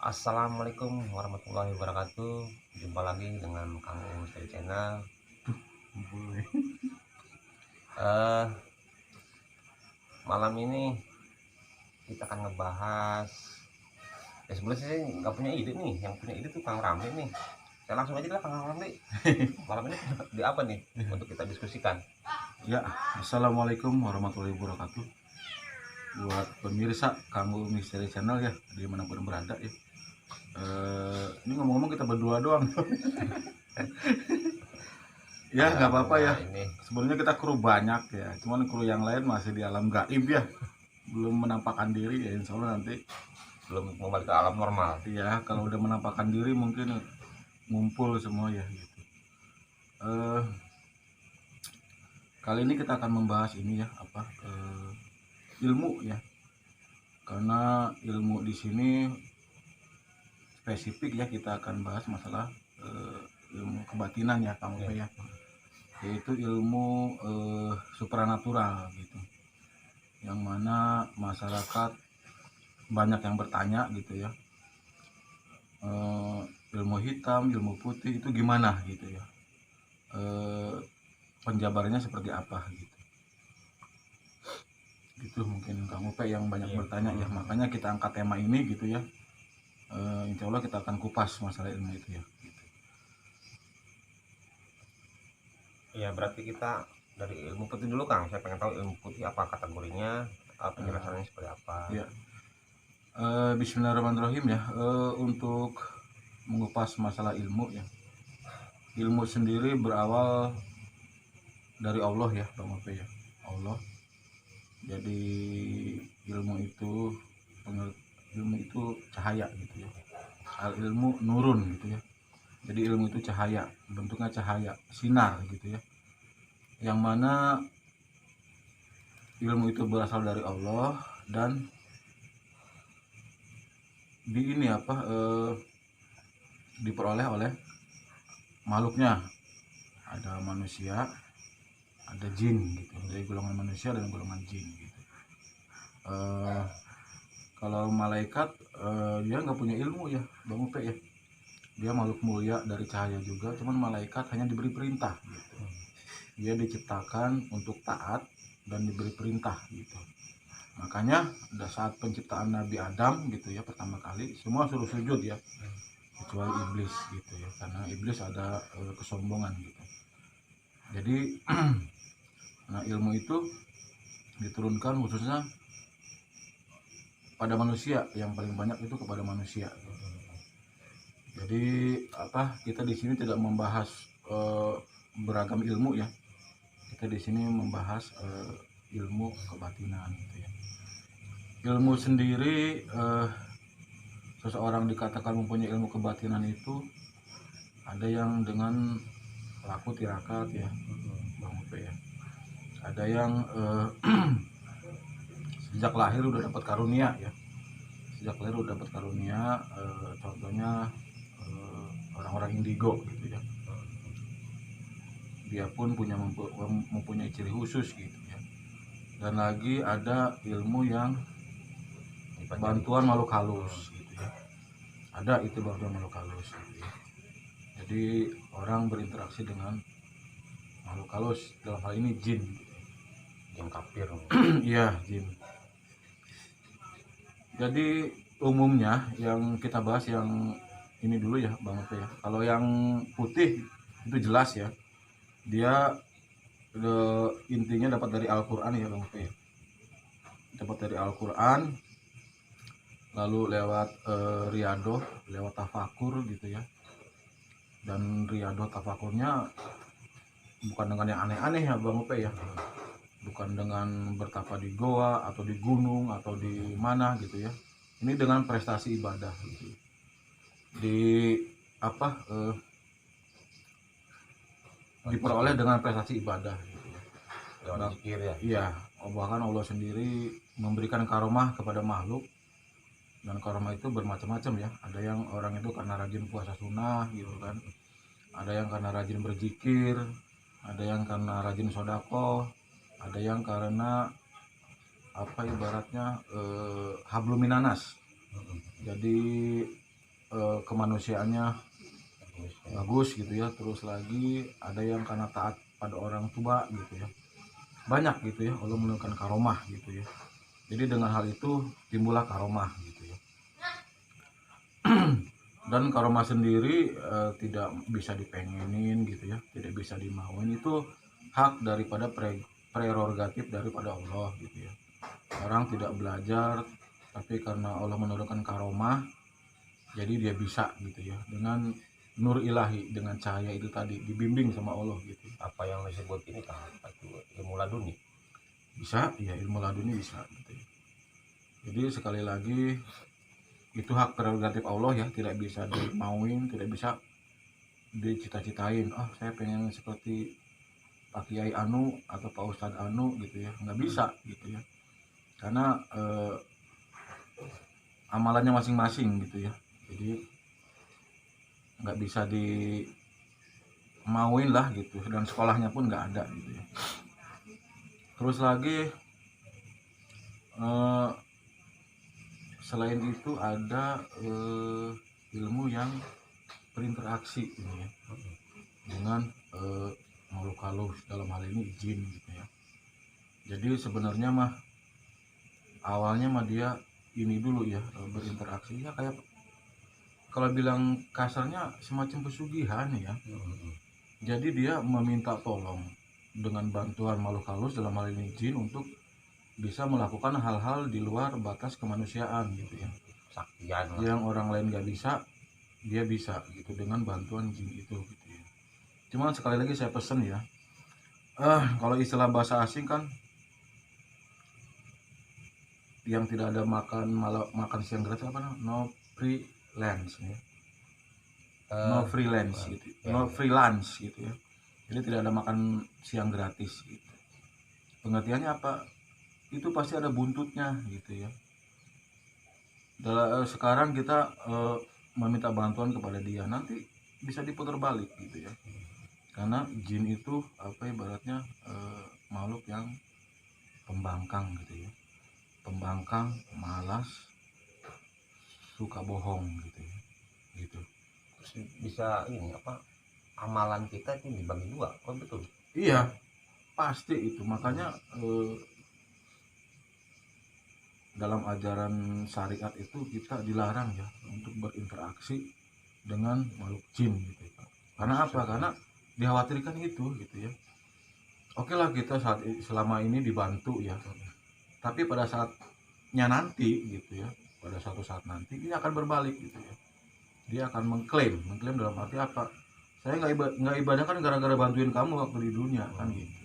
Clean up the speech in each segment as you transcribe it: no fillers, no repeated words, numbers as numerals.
Assalamualaikum warahmatullahi wabarakatuh. Jumpa lagi dengan Kang Uus dari channel. Boleh. Eh Malam ini kita akan ngebahas. Ya sebenarnya saya nggak punya ide nih. Yang punya ide tuh Kang Ramli nih. Saya langsung aja lah Kang Ramli. Malam ini di apa nih untuk kita diskusikan? Ya, assalamualaikum warahmatullahi wabarakatuh. Buat pemirsa Kanggo Misteri Channel ya, dimanapun berada ya. Ini ngomong-ngomong kita berdua doang. Ya Ya, nggak apa-apa ya. ini Sebenarnya kita kru banyak ya, cuman kru yang lain masih di alam gaib ya, belum menampakkan diri ya. Insya Allah nanti belum kembali ke alam normal. ya kalau udah menampakkan diri mungkin ngumpul semua ya gitu. Eh, Kali ini kita akan membahas ini ya apa ilmu ya, karena ilmu di sini spesifik ya. Kita akan bahas masalah ilmu kebatinan ya Kang Upe ya, yaitu ilmu supranatural gitu, yang mana masyarakat banyak yang bertanya gitu ya, ilmu hitam, ilmu putih itu gimana gitu ya, penjabarannya seperti apa gitu. Itu mungkin Kang Upe yang banyak bertanya ya, makanya kita angkat tema ini gitu ya. Insya Allah kita akan kupas masalah ilmu itu ya. Ya berarti kita dari ilmu putih dulu Kang. Saya pengen tahu ilmu putih apa kategorinya, penjelasannya seperti apa. Ya, Bismillahirrahmanirrahim ya. Untuk mengupas masalah ilmu ya, ilmu sendiri berawal dari Allah ya Bang Ope ya, Allah. Jadi ilmu itu ilmu itu cahaya gitu ya, al ilmu nurun gitu ya. Jadi ilmu itu cahaya, bentuknya cahaya, sinar gitu ya, yang mana ilmu itu berasal dari Allah dan di ini apa diperoleh oleh makhluknya. Ada manusia, ada jin gitu, dari golongan manusia dan golongan jin gitu. eh, Kalau malaikat dia nggak punya ilmu ya Bang Upe ya, dia makhluk mulia dari cahaya juga, cuman malaikat hanya diberi perintah gitu. Dia diciptakan untuk taat dan diberi perintah gitu. Makanya pada saat penciptaan Nabi Adam gitu ya, pertama kali semua suruh sujud ya, kecuali iblis gitu ya, karena iblis ada kesombongan gitu. Jadi nah ilmu itu diturunkan khususnya pada manusia, yang paling banyak itu kepada manusia. Jadi apa, kita di sini tidak membahas beragam ilmu ya. Kita di sini membahas ilmu kebatinan gitu ya. Ilmu sendiri, seseorang dikatakan mempunyai ilmu kebatinan itu ada yang dengan laku tirakat ya Bang Upe ya. Ada yang sejak lahir udah dapat karunia ya. Sejak lahir udah dapat karunia, contohnya orang-orang indigo gitu ya. Dia pun mempunyai ciri khusus gitu ya. Dan lagi ada ilmu yang bantuan makhluk halus gitu ya. Ada itu bantuan makhluk halus gitu ya. Jadi orang berinteraksi dengan makhluk halus, dalam hal ini jin gitu. Jin kafir. Iya, jin. Jadi umumnya yang kita bahas yang ini dulu ya Bang Ope ya. Kalau yang putih itu jelas ya, dia intinya dapat dari Al-Quran ya Bang Ope ya. Dapat dari Al-Quran, lalu lewat riadoh, lewat tafakur gitu ya. Dan riadoh tafakurnya bukan dengan yang aneh-aneh ya Bang Ope ya, bukan dengan bertapa di goa atau di gunung atau di mana gitu ya. Ini dengan prestasi ibadah gitu. Di apa diperoleh dengan prestasi ibadah gitu ya. Lewat zikir ya. Iya, bahkan Allah sendiri memberikan karomah kepada makhluk, dan karomah itu bermacam-macam ya. Ada yang orang itu karena rajin puasa sunnah gitu kan, ada yang karena rajin berzikir, ada yang karena rajin sodako, ada yang karena apa ibaratnya habluminanas. Jadi kemanusiaannya Bagus, ya. bagus gitu ya. Terus lagi ada yang karena taat pada orang tua gitu ya, banyak gitu ya Allah menurunkan karomah gitu ya. Jadi dengan hal itu timbullah karomah gitu ya. Dan karomah sendiri tidak bisa dipengenin gitu ya, tidak bisa dimauin, itu hak daripada prerogatif daripada Allah gitu ya. Orang tidak belajar, tapi karena Allah menurunkan karomah, jadi dia bisa gitu ya, dengan nur ilahi, dengan cahaya itu tadi, dibimbing sama Allah gitu. Apa yang disebut ini kan apa itu ilmu laduni. Bisa ya, ilmu laduni bisa gitu ya. Jadi sekali lagi itu hak prerogatif Allah ya, tidak bisa dimauin, tidak bisa dicita-citain. Ah, saya pengen seperti Pak Kiai Anu atau Pak Ustadz Anu gitu ya, nggak bisa gitu ya, karena amalannya masing-masing gitu ya. Jadi nggak bisa dimauin lah gitu, dan sekolahnya pun nggak ada gitu ya. Terus lagi selain itu ada ilmu yang berinteraksi ini ya, dengan makhluk halus, dalam hal ini jin gitu ya. Jadi sebenarnya mah awalnya mah dia ini dulu ya, berinteraksi ya, kayak kalau bilang kasarnya semacam pesugihan ya. Jadi dia meminta tolong dengan bantuan makhluk halus, dalam hal ini jin, untuk bisa melakukan hal-hal di luar batas kemanusiaan gitu ya, Saktian lah. yang orang lain nggak bisa, dia bisa gitu dengan bantuan jin itu gitu ya. Cuman sekali lagi saya pesen ya, kalau istilah bahasa asing kan yang tidak ada makan siang gratis apa namanya, no freelance ya, no freelance gitu, no freelance gitu ya. Jadi tidak ada makan siang gratis gitu. Pengertiannya apa? Itu pasti ada buntutnya gitu ya. Sekarang kita meminta bantuan kepada dia, nanti bisa diputar balik gitu ya. Karena jin itu apa, ibaratnya makhluk yang pembangkang gitu ya, pembangkang, malas, suka bohong gitu ya, gitu. Terus bisa ini apa amalan kita itu dibagi dua, oh betul. Iya, pasti itu. Makanya dalam ajaran syariat itu kita dilarang ya untuk berinteraksi dengan makhluk jin gitu ya. Karena apa? Karena dikhawatirkan itu gitu ya. Oke lah, kita selama ini dibantu ya, tapi pada saatnya nanti gitu ya, pada suatu saat nanti dia akan berbalik gitu ya. Dia akan mengklaim dalam arti apa? Saya nggak ibadah kan gara-gara bantuin kamu waktu di dunia kan gitu.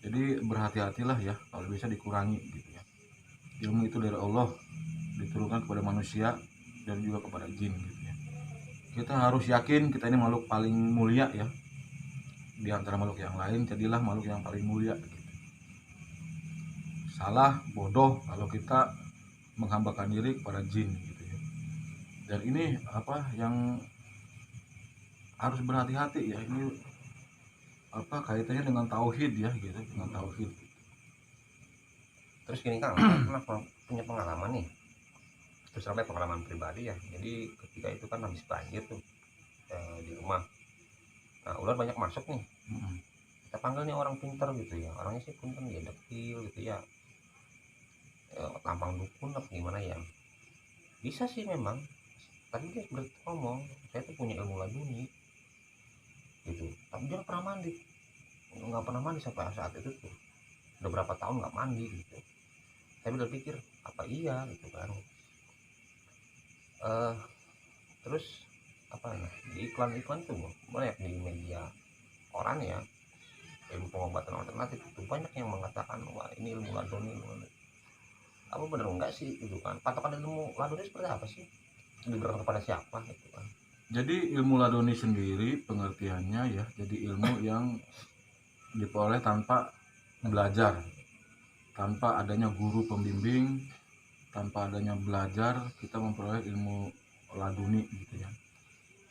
Jadi berhati-hatilah ya, kalau bisa dikurangi gitu ya. Ilmu itu dari Allah, diturunkan kepada manusia dan juga kepada jin gitu ya. Kita harus yakin kita ini makhluk paling mulia ya, di antara makhluk yang lain. Jadilah makhluk yang paling mulia gitu. Salah, bodoh kalau kita menghambakan diri kepada jin gitu ya. Dan ini apa yang harus berhati-hati ya, ini apa kaitannya dengan tauhid ya gitu, dengan tauhid. Terus gini Kang, saya pernah punya pengalaman nih, terus sampai pengalaman pribadi ya. Jadi ketika itu kan habis banjir tuh di rumah, nah ular banyak masuk nih. Kita panggil nih orang pintar gitu ya, orangnya sih pintar, dia dekil gitu ya, tampang dukun apa gimana ya, bisa sih memang. Tapi dia ngomong saya tuh punya ilmu laduni gitu, tapi dia nggak pernah mandi sampai saat itu tuh, udah berapa tahun nggak mandi gitu. Saya berpikir apa iya gitu kan. Terus apa ya, di iklan-iklan tuh banyak di media koran ya, ilmu pengobatan alternatif itu banyak yang mengatakan wah ini ilmu laduni. Apa benar enggak sih gitu kan, patokan ilmu laduni seperti apa sih, diberikan kepada siapa gitu kan. Jadi ilmu laduni sendiri pengertiannya ya, jadi ilmu yang diperoleh tanpa belajar, tanpa adanya guru pembimbing, tanpa adanya belajar kita memperoleh ilmu laduni gitu ya.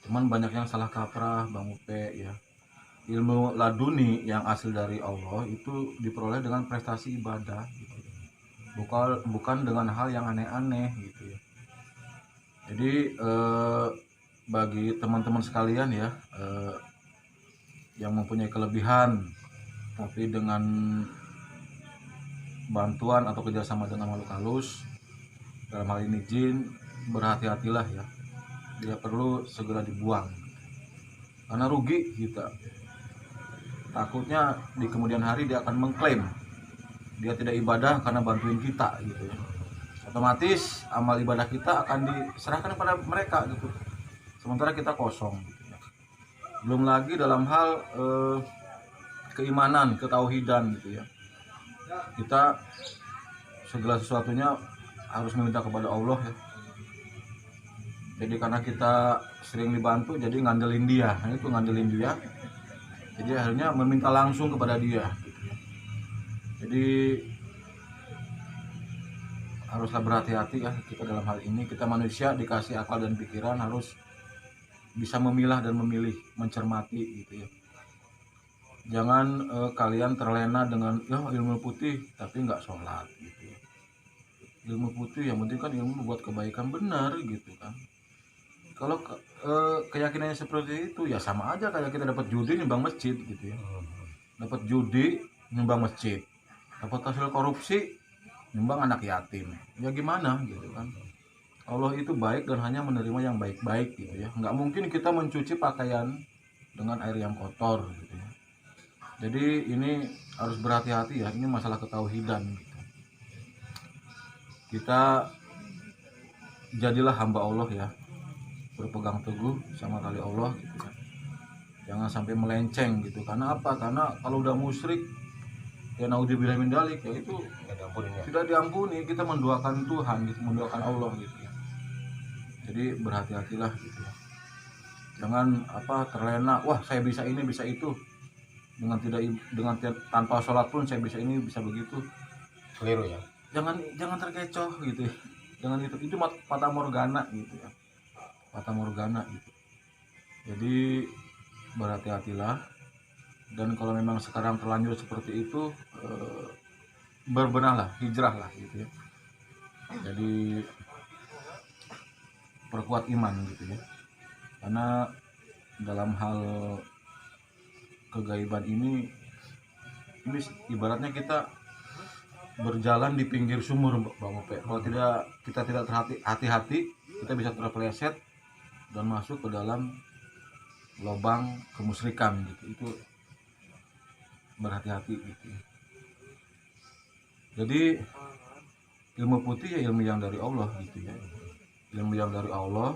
Cuman banyak yang salah kaprah Bang Upe ya. Ilmu laduni yang asal dari Allah itu diperoleh dengan prestasi ibadah gitu. Bukan dengan hal yang aneh-aneh gitu ya. Jadi bagi teman-teman sekalian ya, yang mempunyai kelebihan tapi dengan bantuan atau kerjasama dengan makhluk halus, dalam hal ini jin, berhati-hatilah ya, dia perlu segera dibuang karena rugi kita. Takutnya di kemudian hari dia akan mengklaim dia tidak ibadah karena bantuin kita gitu ya. Otomatis amal ibadah kita akan diserahkan kepada mereka gitu, sementara kita kosong gitu ya. Belum lagi dalam hal keimanan, ketauhidan gitu ya, kita segala sesuatunya harus meminta kepada Allah ya. Jadi karena kita sering dibantu, jadi ngandelin dia. Nah itu ngandelin dia, jadi akhirnya meminta langsung kepada dia gitu ya. Jadi haruslah berhati-hati ya kita dalam hal ini. Kita manusia dikasih akal dan pikiran, harus bisa memilah dan memilih, mencermati gitu ya. Jangan kalian terlena dengan ilmu putih tapi nggak sholat gitu ya. Ilmu putih yang penting kan ilmu buat kebaikan, benar gitu kan. Kalau keyakinannya seperti itu ya sama aja kayak kita dapat judi nyumbang masjid gitu ya. Dapat judi nyumbang masjid, dapat hasil korupsi nyumbang anak yatim, ya gimana gitu kan. Allah itu baik dan hanya menerima yang baik-baik gitu ya. Nggak mungkin kita mencuci pakaian dengan air yang kotor gitu ya. Jadi ini harus berhati-hati ya, ini masalah ketauhidan gitu. Kita jadilah hamba Allah ya, berpegang teguh sama tali Allah gitu kan. Jangan sampai melenceng gitu. Karena apa? Karena kalau udah musyrik ya naudzubillah min dzalik ya, itu tidak diampuni. Kita menduakan Tuhan gitu, menduakan Allah gitu ya. Jadi berhati-hatilah gitu ya. Jangan terlena, wah saya bisa ini bisa itu, tanpa sholat pun saya bisa ini bisa begitu. Keliru ya. Jangan terkecoh gitu ya. Jangan itu fata morgana gitu ya. Fata morgana gitu. Jadi berhati-hatilah, dan kalau memang sekarang terlanjur seperti itu, berbenahlah, hijrahlah gitu ya. Jadi perkuat iman gitu ya. Karena dalam hal kegaiban ini ibaratnya kita berjalan di pinggir sumur, Bang Ope. Kalau kita tidak hati-hati, kita bisa terpeleset dan masuk ke dalam lubang kemusyrikan gitu. Itu berhati-hati gitu. Jadi ilmu putih ya ilmu yang dari Allah gitu ya. Ilmu yang dari Allah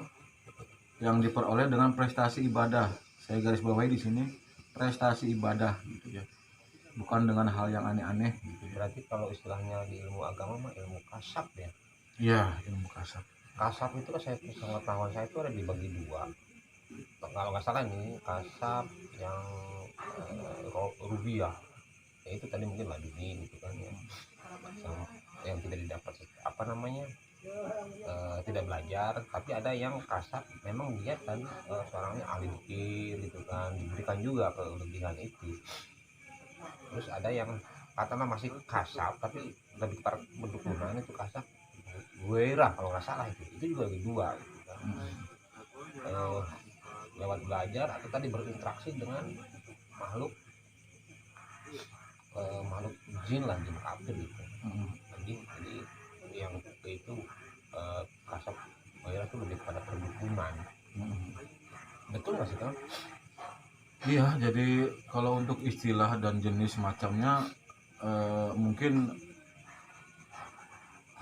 yang diperoleh dengan prestasi ibadah. Saya garis bawahi di sini prestasi ibadah gitu ya. Bukan dengan hal yang aneh-aneh gitu ya. Berarti kalau istilahnya di ilmu agama mah ilmu kasab ya. Iya, ilmu kasab. Kasab itu kan saya pengetahuan saya itu ada dibagi dua. Kalau nggak salah ini kasab yang rubiah, ya itu tadi mungkin laduni gitu kan ya, yang tidak didapat tidak belajar. Tapi ada yang kasab memang dia tadi seorangnya ahli zikir gitu kan, diberikan juga kelebihan itu. Terus ada yang katakanlah masih kasab tapi lebih berdukunan, itu kasab wera kalau nggak salah, itu juga lagi dua gitu kan. Lewat belajar atau tadi berinteraksi dengan makhluk jin lah, jin kafir gitu. Jadi yang itu kasab wera itu lebih pada perdukunan. Betul nggak sih kan? Iya, jadi kalau untuk istilah dan jenis macamnya mungkin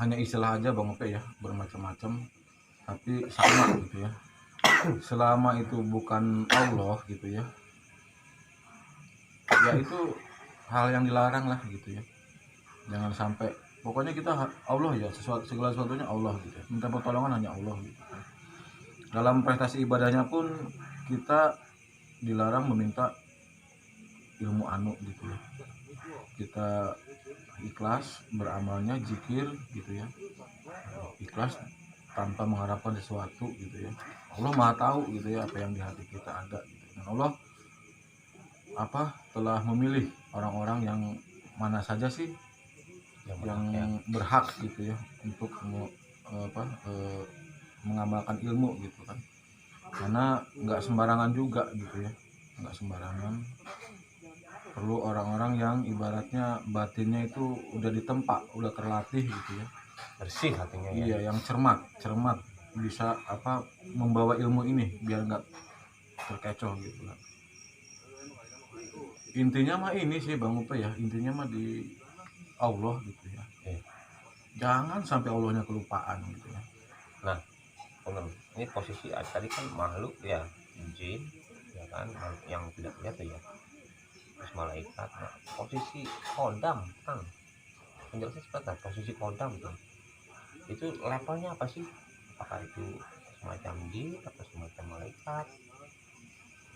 hanya istilah aja Bang Ope ya, bermacam-macam, tapi sama gitu ya. Selama itu bukan Allah gitu ya, ya itu hal yang dilarang lah gitu ya. Jangan sampai, pokoknya kita Allah ya, segala sesuatunya Allah gitu ya. Minta pertolongan hanya Allah gitu. Dalam prestasi ibadahnya pun kita dilarang meminta ilmu anu gitu ya. Kita ikhlas beramalnya, zikir gitu ya, ikhlas tanpa mengharapkan sesuatu gitu ya. Allah Maha tahu gitu ya apa yang di hati kita ada gitu. Dan Allah telah memilih orang-orang yang mana saja sih yang berhak gitu ya untuk mengamalkan ilmu gitu kan, karena nggak sembarangan juga gitu ya, nggak sembarangan, perlu orang-orang yang ibaratnya batinnya itu udah ditempa, udah terlatih gitu ya. Bersih hatinya ya. Iya, yang cermat cermat bisa apa membawa ilmu ini biar nggak terkecoh gitu kan. Intinya mah ini sih Bang Upe ya, intinya mah di Allah gitu ya. Iya. Jangan sampai Allahnya kelupaan gitu ya. Nah, benar. Ini posisi tadi kan makhluk ya, jin, ya kan, makhluk yang tidak lihat ya. Terus malaikat. Nah, posisi kodam kan, penjelasan sebentar. Posisi kodam tuh, itu levelnya apa sih? Apakah itu semacam jin atau semacam malaikat?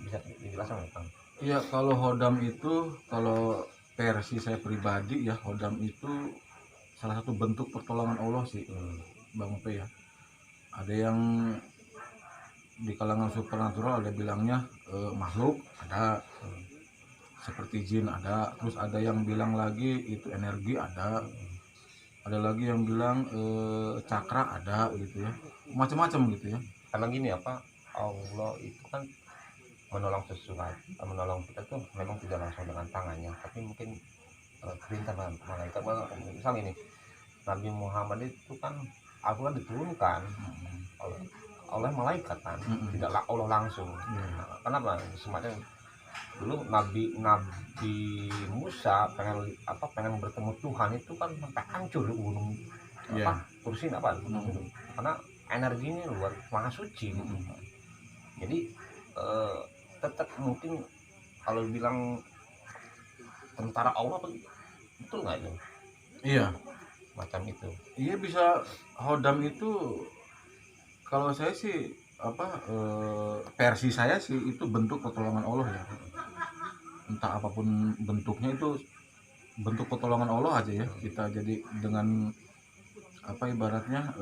Bisa dijelaskan nggak, Kang? Iya, kalau hodam itu, kalau versi saya pribadi ya, hodam itu salah satu bentuk pertolongan Allah sih, Bang Upe ya. Ada yang di kalangan supernatural ada bilangnya makhluk, ada seperti jin ada, terus ada yang bilang lagi itu energi ada lagi yang bilang cakra ada gitu ya, macam-macam gitu ya. Karena gini apa, Allah itu kan menolong sesuatu, menolong kita tuh memang tidak langsung dengan tangannya, tapi mungkin perintah malaikat. Misal ini Nabi Muhammad itu kan Al-Quran diturunkan oleh malaikat kan, tidak Allah langsung. Nah, kenapa? Semacam dulu Nabi Musa pengen bertemu Tuhan itu kan sampai hancur gunung Kursi apa karena energinya luar maha suci. Jadi tetap mungkin kalau bilang tentara Allah betul nggak itu? Iya, Macam itu. iya bisa. Hodam itu kalau saya sih versi saya sih itu bentuk pertolongan Allah ya, entah apapun bentuknya itu bentuk pertolongan Allah aja ya. Kita jadi dengan apa ibaratnya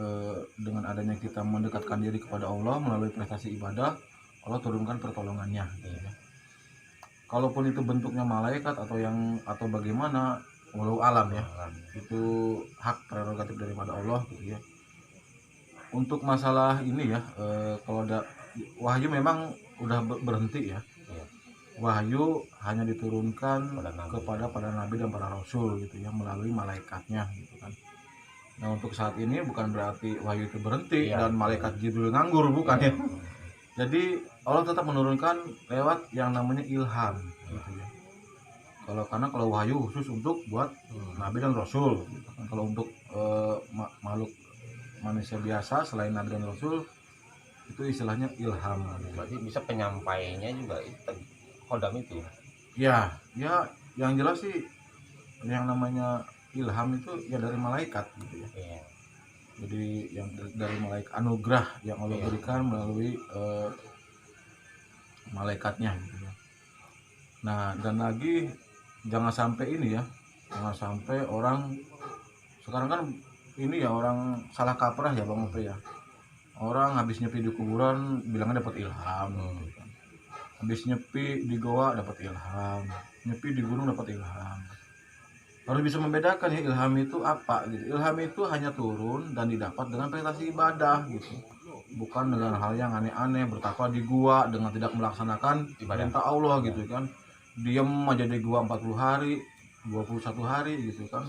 dengan adanya kita mendekatkan diri kepada Allah melalui prestasi ibadah, Allah turunkan pertolongannya gitu ya. Kalaupun itu bentuknya malaikat atau bagaimana, walau alam ya, itu hak prerogatif daripada Allah gitu ya. Untuk masalah ini ya, kalau ada wahyu memang udah berhenti ya. Wahyu hanya diturunkan kepada para nabi dan para rasul gitu ya, melalui malaikatnya gitu kan. Nah, untuk saat ini bukan berarti wahyu itu berhenti dan malaikat Jibril nganggur, bukan ya. Jadi Allah tetap menurunkan lewat yang namanya ilham gitu ya. Kalau wahyu khusus untuk buat nabi dan rasul gitu kan. Kalau untuk makhluk manusia biasa selain nabi dan rasul itu istilahnya ilham. Berarti bisa penyampaiannya juga itu kodam itu. Ya yang jelas sih yang namanya ilham itu ya dari malaikat gitu ya. Jadi yang dari malaikat, anugerah yang Allah berikan melalui malaikatnya gitu ya. Nah, dan lagi jangan sampai ini ya, jangan sampai orang sekarang kan ini ya, orang salah kaprah ya Bang Upe ya. Orang habis nyepi di kuburan bilangnya dapat ilham gitu kan. Habis nyepi di goa dapat ilham, nyepi di gunung dapat ilham. Harus bisa membedakan ya ilham itu apa gitu. Ilham itu hanya turun dan didapat dengan prestasi ibadah gitu, bukan dengan hal yang aneh-aneh, bertakwa di gua dengan tidak melaksanakan perintah Allah gitu kan. Diam aja di gua 40 hari 21 hari gitu kan,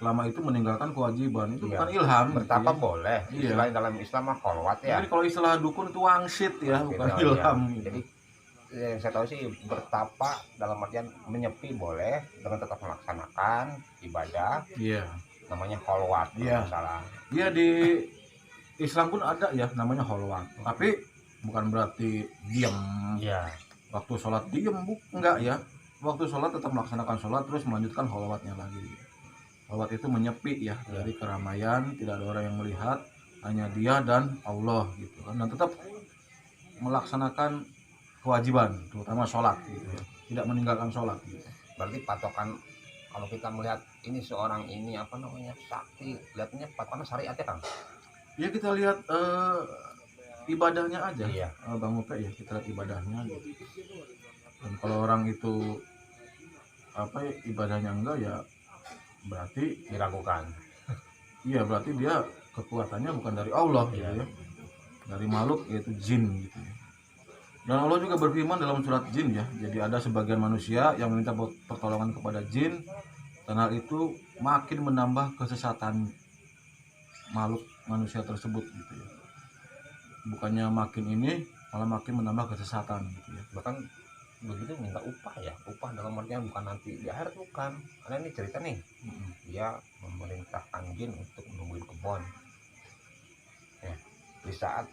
selama itu meninggalkan kewajiban, itu bukan ilham. Bertapa gitu ya. boleh, istilah dalam Islam mah kholwat ya. Jadi kalau istilah dukun itu wangsit ya, bukan ilham gitu. Jadi yang saya tahu sih bertapa dalam artian menyepi boleh dengan tetap melaksanakan ibadah. Namanya kholwat. Salah. Iya, di Islam pun ada ya namanya kholwat. Tapi bukan berarti diam. Waktu sholat diam, enggak ya. Waktu sholat tetap melaksanakan sholat terus melanjutkan kholwatnya lagi. Kholwat itu menyepi ya dari keramaian, tidak ada orang yang melihat, hanya dia dan Allah gitu kan. Dan tetap melaksanakan kewajiban, terutama sholat gitu ya. Tidak meninggalkan sholat gitu. Berarti patokan kalau kita melihat ini seorang ini apa namanya sakti, lihatnya patokan syariatnya kan? Ya kita lihat ibadahnya aja, Bang Upe ya, kita lihat ibadahnya gitu. Dan kalau orang itu apa ibadahnya enggak ya berarti diragukan. Iya, berarti dia kekuatannya bukan dari Allah gitu ya. dari makhluk yaitu jin gitu ya. Dan Allah juga berfirman dalam surat jin ya. Jadi ada sebagian manusia yang meminta pertolongan kepada jin, dan hal itu makin menambah kesesatan makhluk manusia tersebut gitu ya. Bukannya makin ini, malah makin menambah kesesatan gitu ya. Bahkan begitu minta upah ya, upah dalam artian bukan nanti di akhirat, bukan. Karena ini cerita nih, dia memerintahkan jin untuk menungguin kebun ya. Di saat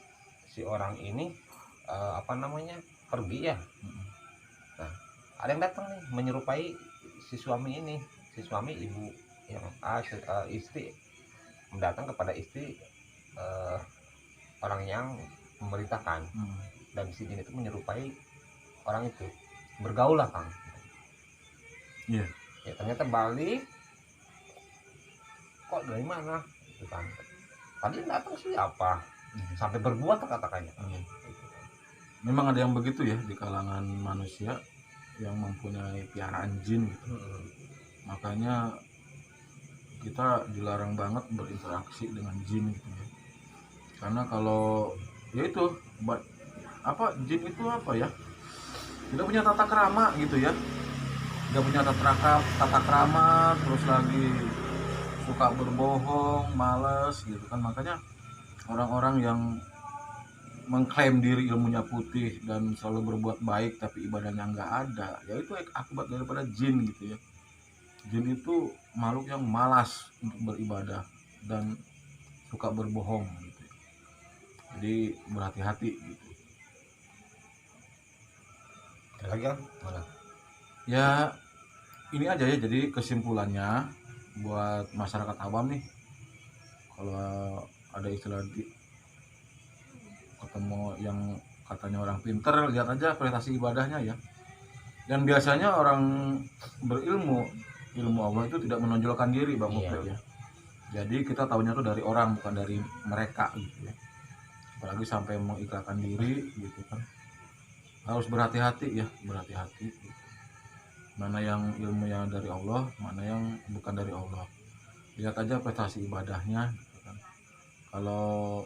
si orang ini pergi ya, nah ada yang datang nih menyerupai si suami ini, si suami ibu yang istri mendatang kepada istri orang yang memerintahkan, dan si jin itu menyerupai orang itu, bergaul lah Kang. Iya. Ya ternyata balik, kok dari mana itu kan, tadi datang siapa, sampai berbuat katakannya. Memang ada yang begitu ya di kalangan manusia yang mempunyai piaraan jin gitu. Makanya kita dilarang banget berinteraksi dengan jin gitu ya. Karena kalau ya itu jin itu apa ya, tidak punya tata krama gitu ya, tidak punya tata krama, terus lagi suka berbohong, malas gitu kan. Makanya orang-orang yang mengklaim diri ilmunya putih dan selalu berbuat baik tapi ibadahnya nggak ada, ya itu akibat daripada jin gitu ya. Jin itu makhluk yang malas untuk beribadah dan suka berbohong gitu. Jadi berhati-hati gitu. Ada lagi kan mana? Ya ini aja ya, jadi kesimpulannya buat masyarakat awam nih, kalau ada istilah ketemu yang katanya orang pinter, lihat aja prestasi ibadahnya ya. Dan biasanya orang berilmu, ilmu Allah itu tidak menonjolkan diri Bang Mufti ya. Jadi kita tahunya tuh dari orang, bukan dari mereka gitu ya. Apalagi sampai mengikrarkan diri gitu kan. Harus berhati-hati ya, berhati-hati gitu. Mana yang ilmu yang dari Allah, mana yang bukan dari Allah. Lihat aja prestasi ibadahnya gitu kan. Kalau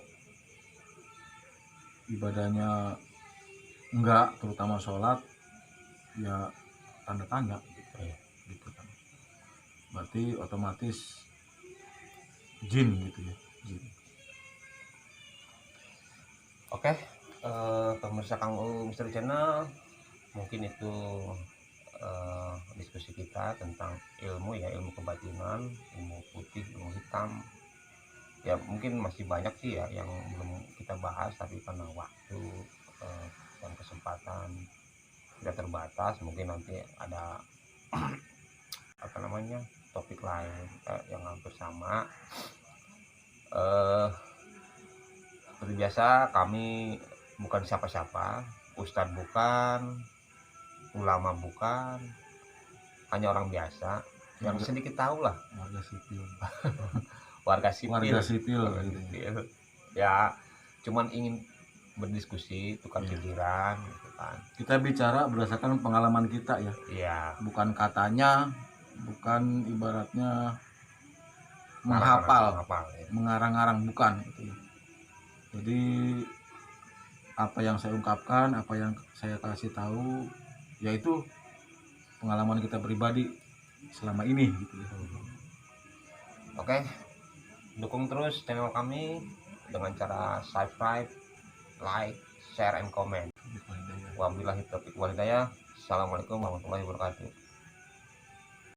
ibadahnya enggak, terutama sholat, ya tanda tanya gitu kan. Berarti otomatis jin gitu ya, jin. Oke, pemirsa Kang Misteri Channel, mungkin itu diskusi kita tentang ilmu ya, ilmu kebatinan, ilmu putih, ilmu hitam. Ya mungkin masih banyak sih ya yang belum kita bahas, tapi karena waktu dan kesempatan tidak terbatas, mungkin nanti ada topik lain yang hampir sama. Seperti biasa, kami bukan siapa-siapa, ustadz bukan, ulama bukan, hanya orang biasa yang sedikit tahu lah, warga sipil gitu. Ya cuman ingin berdiskusi, tukar pikiran gitu kan. Kita bicara berdasarkan pengalaman kita ya. Iya. Bukan katanya, bukan ibaratnya menghafal, mengarang-arang, bukan gitu ya. Jadi apa yang saya ungkapkan, apa yang saya kasih tahu, yaitu pengalaman kita pribadi selama ini gitu ya. Oke, dukung terus channel kami dengan cara subscribe, like, share, and comment. Wabillahi taufiq wal hidayah. Assalamualaikum warahmatullahi wabarakatuh.